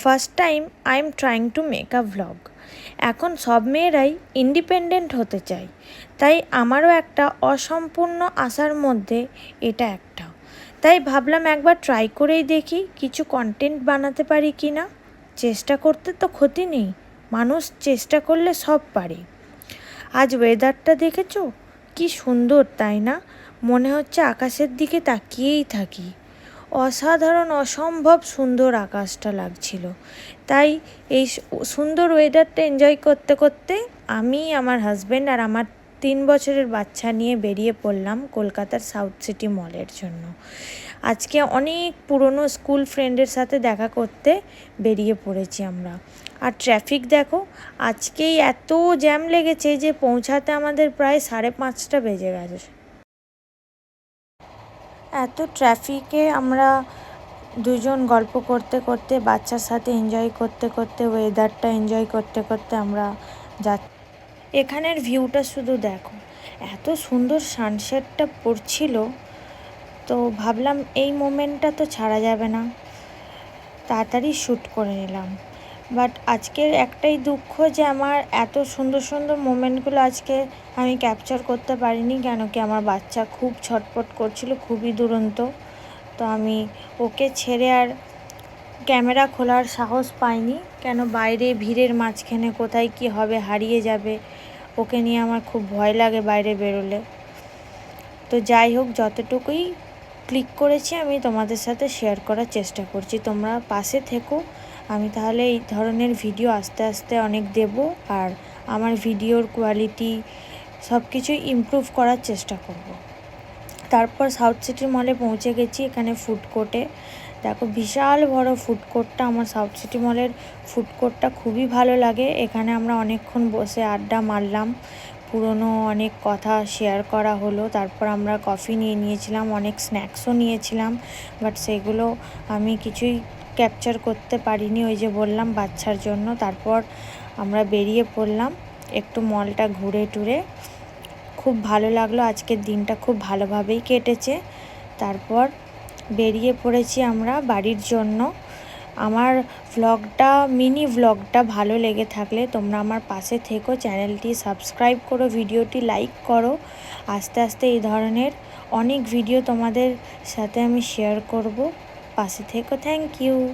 First time I am trying to make a vlog. এখন সব মেয়েরাই ইন্ডিপেন্ডেন্ট হতে চায়, তাই আমারও একটা অসম্পূর্ণ আশার মধ্যে এটা একটা। তাই ভাবলাম একবার ট্রাই করেই দেখি কিছু কন্টেন্ট বানাতে পারি কি না। চেষ্টা করতে তো ক্ষতি নেই, মানুষ চেষ্টা করলে সব পারে। আজ ওয়েদারটা দেখেছো কি সুন্দর, তাই না? মনে হচ্ছে আকাশের দিকে তাকিয়েই থাকি। অসাধারণ অসম্ভব সুন্দর আকাশটা লাগছিল। তাই এই সুন্দর ওয়েদারটা এনজয় করতে করতে আমি, আমার হাজব্যান্ড আর আমার 3 বছরের বাচ্চা নিয়ে বেরিয়ে পড়লাম কলকাতার সাউথ সিটি মলের জন্য। আজকে অনেক পুরনো স্কুল ফ্রেন্ডের সাথে দেখা করতে বেরিয়ে পড়েছি আমরা। আর ট্রাফিক দেখো, আজকেই এত জ্যাম লেগেছে যে পৌঁছাতে আমাদের প্রায় 5:30 বেজে গেছে। এত ট্রাফিকে আমরা দুজন গল্প করতে করতে, বাচ্চার সাথে এনজয় করতে করতে, ওয়েদারটা এনজয় করতে করতে আমরা এখানের ভিউটা শুধু দেখো, এত সুন্দর সানসেটটা পড়ছিল। তো ভাবলাম এই মোমেন্টটা তো ছাড়া যাবে না, তাড়াতাড়ি শ্যুট করে নিলাম। বাট আজকের একটাই দুঃখ যে আমার এত সুন্দর সুন্দর মোমেন্টগুলো আজকে আমি ক্যাপচার করতে পারিনি, কেন কি আমার বাচ্চা খুব ছটপট করছিল, খুবই দুরন্ত। তো আমি ওকে ছেড়ে আর ক্যামেরা খোলার সাহস পাইনি, কেন বাইরে ভিড়ের মাঝখানে কোথায় কি হবে, হারিয়ে যাবে, ওকে নিয়ে আমার খুব ভয় লাগে বাইরে বেরোলে। তো যাই হোক, যতটুকুই ক্লিক করেছি আমি তোমাদের সাথে শেয়ার করার চেষ্টা করছি। তোমরা পাশে থেকো, আমি তাহলে এই ধরনের ভিডিও আস্তে আস্তে অনেক দেব, আর আমার ভিডিওর কোয়ালিটি সব কিছুই ইমপ্রুভ করার চেষ্টা করব। তারপর সাউথ সিটি মলে পৌঁছে গেছি। এখানে ফুড কোর্টে দেখো, বিশাল বড় ফুড কোর্টটা। আমার সাউথ সিটি মলের ফুড কোর্টটা খুবই ভালো লাগে। এখানে আমরা অনেকক্ষণ বসে আড্ডা মারলাম, পুরনো অনেক কথা শেয়ার করা হলো। তারপর আমরা কফি নিয়ে নিয়েছিলাম, অনেক স্ন্যাক্সও নিয়েছিলাম, বাট সেগুলো আমি কিছুই ক্যাপচার করতে পারিনি, ওই যে বললাম বাচ্চার জন্য। তারপর আমরা বেরিয়ে পড়লাম একটু মলটা ঘুরে টুরে। খুব ভালো লাগলো, আজকের দিনটা খুব ভালোভাবেই কেটেছে। তারপর বেরিয়ে পড়েছি আমরা বাড়ির জন্য। আমার ভ্লগটা, মিনি ভ্লগটা ভালো লেগে থাকলে তোমরা আমার পাশে থেকো, চ্যানেলটি সাবস্ক্রাইব করো, ভিডিওটি লাইক করো। আস্তে আস্তে এই ধরনের অনেক ভিডিও তোমাদের সাথে আমি শেয়ার করব, পাশে থেকো। Thank you.